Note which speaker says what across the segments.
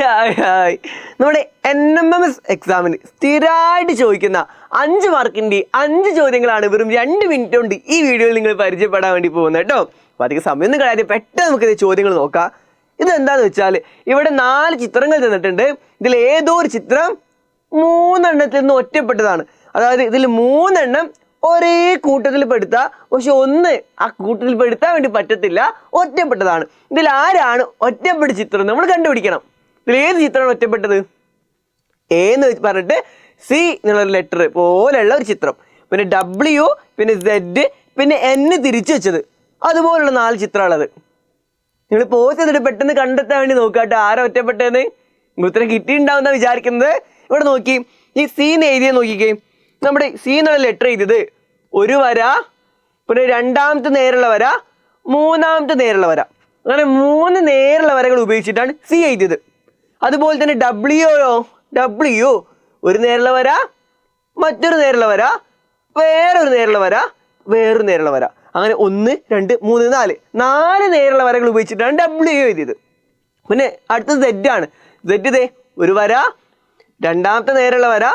Speaker 1: Hi നമ്മുടെ NMMS എക്സാമിന് സ്ഥിരമായിട്ട് ചോദിക്കുന്ന 5 മാർക്കിൻ്റെ 5 ചോദ്യങ്ങളാണ് വെറും 2 മിനിറ്റ് കൊണ്ട് ഈ വീഡിയോയിൽ നിങ്ങൾ പരിചയപ്പെടാൻ വേണ്ടി പോകുന്നത് കേട്ടോ. അപ്പോൾ അധികം സമയമൊന്നും കളയാതെ പെട്ടെന്ന് നമുക്കിത് ചോദ്യങ്ങൾ നോക്കാം. ഇതെന്താണെന്ന് വെച്ചാൽ ഇവിടെ 4 ചിത്രങ്ങൾ തന്നിട്ടുണ്ട്. ഇതിൽ ഏതോ ഒരു ചിത്രം 3 എണ്ണത്തിൽ നിന്ന് ഒറ്റപ്പെട്ടതാണ്. അതായത് ഇതിൽ 3 എണ്ണം ഒരേ കൂട്ടത്തിൽ പെടുത്താം, പക്ഷെ ഒന്ന് ആ കൂട്ടത്തിൽ പെടുത്താൻ വേണ്ടി പറ്റത്തില്ല, ഒറ്റപ്പെട്ടതാണ്. ഇതിൽ ആരാണ് ഒറ്റപ്പെട്ട ചിത്രം നമ്മൾ കണ്ടുപിടിക്കണം. ഇതിൽ ഏത് ചിത്രമാണ് ഒറ്റപ്പെട്ടത്? എ എന്ന് പറഞ്ഞിട്ട് സി എന്നുള്ള ലെറ്റർ പോലെയുള്ള ഒരു ചിത്രം, പിന്നെ W, പിന്നെ Z, പിന്നെ N തിരിച്ചു വെച്ചത്, അതുപോലുള്ള 4 ചിത്രമുള്ളത്. നിങ്ങൾ പോസ്റ്റ് ചെയ്തിട്ട് പെട്ടെന്ന് കണ്ടെത്താൻ വേണ്ടി നോക്കാട്ടോ ആരാ ഒറ്റപ്പെട്ടതെന്ന്. ഉത്തരം കിട്ടിയിട്ടുണ്ടാവുന്ന വിചാരിക്കുന്നത്. ഇവിടെ നോക്കി, ഈ സീന്ന് എഴുതിയത് നോക്കിക്കേ. നമ്മുടെ സി എന്നുള്ള ലെറ്റർ എഴുതിയത് ഒരു വര, പിന്നെ രണ്ടാമത്തെ നേരുള്ള വര, മൂന്നാമത്തെ നേരുള്ള വര, അങ്ങനെ 3 നേരുള്ള വരകൾ ഉപയോഗിച്ചിട്ടാണ് സി എഴുതിയത്. അതുപോലെ തന്നെ W ഒരു നേരുള്ള വര, മറ്റൊരു നേരുള്ള വര, വേറൊരു നേരുള്ള വര, വേറൊരു നേരുള്ള വര, അങ്ങനെ 1, 2, 3, 4 നേരുള്ള വരകൾ ഉപയോഗിച്ചിട്ടാണ് W എഴുതിയത്. പിന്നെ അടുത്തത് Z ആണ്. Z ഇതേ ഒരു വര, രണ്ടാമത്തെ നേരുള്ള വര,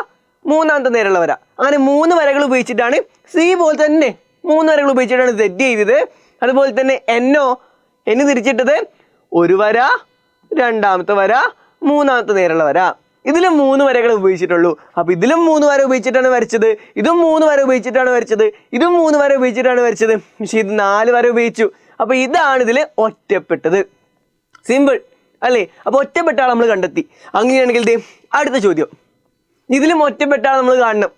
Speaker 1: മൂന്നാമത്തെ നേരുള്ള വര, അങ്ങനെ 3 വരകൾ ഉപയോഗിച്ചിട്ടാണ് സി പോലെ തന്നെ 3 വരകൾ ഉപയോഗിച്ചിട്ടാണ് Z എഴുതിയത്. അതുപോലെ തന്നെ N തിരിച്ചിട്ടത് ഒരു വര, രണ്ടാമത്തെ വര, മൂന്നാമത്തെ നേരുള്ള വര, ഇതിലും 3 വരകൾ ഉപയോഗിച്ചിട്ടുള്ളൂ. അപ്പോൾ ഇതിലും 3 വര ഉപയോഗിച്ചിട്ടാണ് വരച്ചത്, ഇതും 3 വര ഉപയോഗിച്ചിട്ടാണ് വരച്ചത്, ഇതും 3 വര ഉപയോഗിച്ചിട്ടാണ് വരച്ചത്, പക്ഷേ ഇത് 4 വര ഉപയോഗിച്ചു. അപ്പോൾ ഇതാണ് ഇതിൽ ഒറ്റപ്പെട്ടത്. സിമ്പിൾ അല്ലേ? അപ്പോൾ ഒറ്റപ്പെട്ട ആൾ നമ്മൾ കണ്ടെത്തി. അങ്ങനെയാണെങ്കിൽ അടുത്ത ചോദ്യം, ഇതിലും ഒറ്റപ്പെട്ട ആൾ നമ്മൾ കാണണം.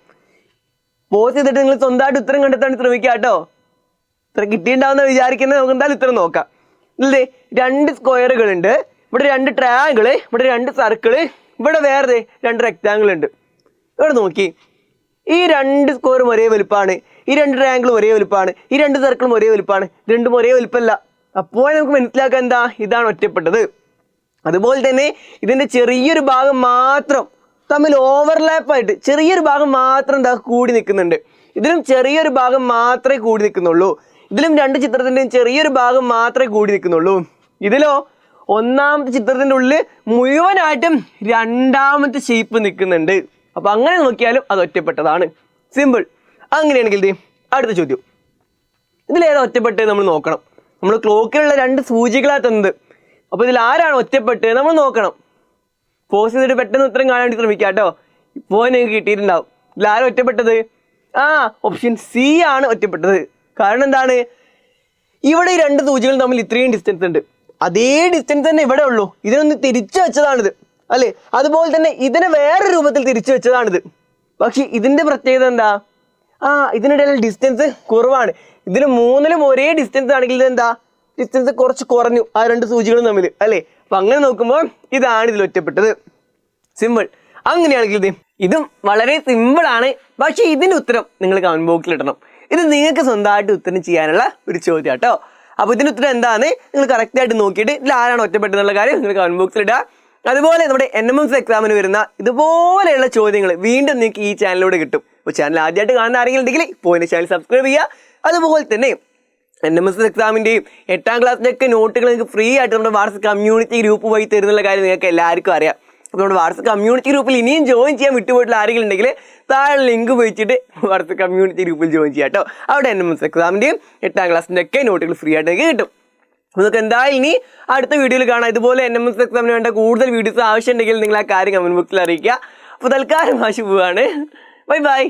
Speaker 1: പോസ്റ്റ് ചെയ്തിട്ട് നിങ്ങൾ സ്വന്തമായിട്ട് ഉത്തരം കണ്ടെത്താൻ ശ്രമിക്കുക കേട്ടോ. ഇത്ര കിട്ടിയിട്ടുണ്ടാവുന്ന വിചാരിക്കുന്നത്. നമുക്ക് എന്തായാലും ഉത്തരം നോക്കാം. ഇല്ലേ, 2 സ്ക്വയറുകളുണ്ട്, ഇവിടെ 2 ട്രയാങ്കിള്, ഇവിടെ 2 സർക്കിള്, ഇവിടെ വേറെ 2 റെക്റ്റാങ്കിൾ ഉണ്ട്. ഇവിടെ നോക്കി, ഈ 2 സ്ക്വയറും ഒരേ വലുപ്പമാണ്, ഈ 2 ട്രയാങ്കിളും ഒരേ വലുപ്പമാണ്, ഈ 2 സർക്കിളും ഒരേ വലുപ്പമാണ്, രണ്ടും ഒരേ വലുപ്പമല്ല. അപ്പോൾ നമുക്ക് മനസ്സിലാക്കാൻ എന്താ, ഇതാണ് ഒറ്റപ്പെട്ടത്. അതുപോലെ തന്നെ ഇതിൻ്റെ ചെറിയൊരു ഭാഗം മാത്രം തമ്മിൽ ഓവർലാപ്പായിട്ട് ചെറിയൊരു ഭാഗം മാത്രം എന്താ കൂടി നിൽക്കുന്നുണ്ട്. ഇതിലും ചെറിയൊരു ഭാഗം മാത്രമേ കൂടി നിൽക്കുന്നുള്ളൂ. ഇതിലും 2 ചിത്രത്തിൻ്റെയും ചെറിയൊരു ഭാഗം മാത്രമേ കൂടി നിൽക്കുന്നുള്ളൂ. ഇതിലോ ഒന്നാമത്തെ ചിത്രത്തിൻ്റെ ഉള്ളിൽ മുഴുവനായിട്ടും രണ്ടാമത്തെ ഷേപ്പ് നിൽക്കുന്നുണ്ട്. അപ്പം അങ്ങനെ നോക്കിയാലും അത് ഒറ്റപ്പെട്ടതാണ്. സിമ്പിൾ. അങ്ങനെയാണെങ്കിൽ അടുത്ത ചോദ്യം, ഇതിലേതാ ഒറ്റപ്പെട്ടത് നമ്മൾ നോക്കണം. നമ്മൾ ക്ലോക്കിലുള്ള 2 സൂചികളാണ് തന്നത്. അപ്പോൾ ഇതിൽ ആരാണ് ഒറ്റപ്പെട്ടത് നമ്മൾ നോക്കണം. പോസ്റ്റ് ചെയ്തിട്ട് പെട്ടെന്ന് ഉത്തരം കാണാൻ വേണ്ടി ശ്രമിക്കുക കേട്ടോ. ഇപ്പോൾ നിങ്ങൾക്ക് കിട്ടിയിട്ടുണ്ടാവും. ഇതിൽ ആരും ഒറ്റപ്പെട്ടത്? ഓപ്ഷൻ സി ആണ് ഒറ്റപ്പെട്ടത്. കാരണം എന്താണ്, ഇവിടെ ഈ 2 സൂചികൾ തമ്മിൽ ഇത്രയും ഡിസ്റ്റൻസ് ഉണ്ട്, അതേ ഡിസ്റ്റൻസ് തന്നെ ഇവിടെ ഉള്ളൂ. ഇതിനൊന്ന് തിരിച്ചു വെച്ചതാണിത് അല്ലേ. അതുപോലെ തന്നെ ഇതിനെ വേറെ രൂപത്തിൽ തിരിച്ചു വെച്ചതാണിത്. പക്ഷെ ഇതിൻ്റെ പ്രത്യേകത എന്താ, ഇതിനിടയിൽ ഡിസ്റ്റൻസ് കുറവാണ്. ഇതിന് 3ലും ഒരേ ഡിസ്റ്റൻസ് ആണെങ്കിൽ ഇതെന്താ, ഡിസ്റ്റൻസ് കുറച്ച് കുറഞ്ഞു ആ 2 സൂചികളും തമ്മിൽ അല്ലേ. അപ്പം അങ്ങനെ നോക്കുമ്പോൾ ഇതാണ് ഇതിൽ ഒറ്റപ്പെട്ടത്. സിമ്പിൾ. അങ്ങനെയാണെങ്കിൽ ഇതും വളരെ സിമ്പിളാണ്. പക്ഷേ ഇതിൻ്റെ ഉത്തരം നിങ്ങൾ കമൻറ്റ് ബോക്സിൽ ഇടണം. ഇത് നിങ്ങൾക്ക് സ്വന്തമായിട്ട് ഉത്തരം ചെയ്യാനുള്ള ഒരു ചോദ്യം കേട്ടോ. അപ്പോൾ ഇതിൻ്റെ ഉത്തരം എന്താണെന്ന് നിങ്ങൾ കറക്റ്റായിട്ട് നോക്കിയിട്ട് ഇതിൽ ആരാണ് ഒറ്റപ്പെട്ടതെന്നുള്ള കാര്യം നിങ്ങൾ കമൻറ്റ് ബോക്സിൽ ഇടുക. അതുപോലെ നമ്മുടെ NMMS എക്സാമിന് വരുന്ന ഇതുപോലെയുള്ള ചോദ്യങ്ങൾ വീണ്ടും നിങ്ങൾക്ക് ഈ ചാനലിലൂടെ കിട്ടും. അപ്പോൾ ചാനൽ ആദ്യമായിട്ട് കാണുന്ന ആരെങ്കിലും ഉണ്ടെങ്കിൽ പോയിന്റ് ചാനൽ സബ്സ്ക്രൈബ് ചെയ്യുക. അതുപോലെ തന്നെ NMMS എക്സാമിൻ്റെയും 8ാം ക്ലാസ്സിൻ്റെയൊക്കെ നോട്ടുകൾ നിങ്ങൾക്ക് ഫ്രീ ആയിട്ട് നമ്മുടെ വാട്സ്ആപ്പ് കമ്മ്യൂണിറ്റി ഗ്രൂപ്പ് വഴി തരുന്നുള്ള കാര്യം നിങ്ങൾക്ക് എല്ലാവർക്കും അറിയാം. അപ്പോൾ നമ്മുടെ വാട്സ്ആപ്പ് കമ്മ്യൂണിറ്റി ഗ്രൂപ്പിൽ ഇനിയും ജോയിൻ ചെയ്യാൻ വിട്ടുപോയിട്ടുള്ള ആരെങ്കിലും ഉണ്ടെങ്കിൽ താഴെ ലിങ്ക് ഉപയോഗിച്ചിട്ട് വാട്സ്ആപ്പ് കമ്മ്യൂണിറ്റി ഗ്രൂപ്പിൽ ജോയിൻ ചെയ്യാം കേട്ടോ. അവിടെ NMMS എക്സാമിൻ്റെയും 8ാം ക്ലാസ്സിൻ്റെയൊക്കെ നോട്ടുകൾ ഫ്രീ ആയിട്ട് നിങ്ങൾക്ക് കിട്ടും. നമുക്ക് എന്തായാലും ഇനി അടുത്ത വീഡിയോയിൽ കാണാം. ഇതുപോലെ NMMS എക്സാമിന് വേണ്ട കൂടുതൽ വീഡിയോസ് ആവശ്യമുണ്ടെങ്കിൽ നിങ്ങൾ ആ കാര്യം കമൻറ്റ് ബോക്സിൽ അറിയിക്കുക. അപ്പോൾ തൽക്കാലം ആശു പോവാണ്. ബൈ.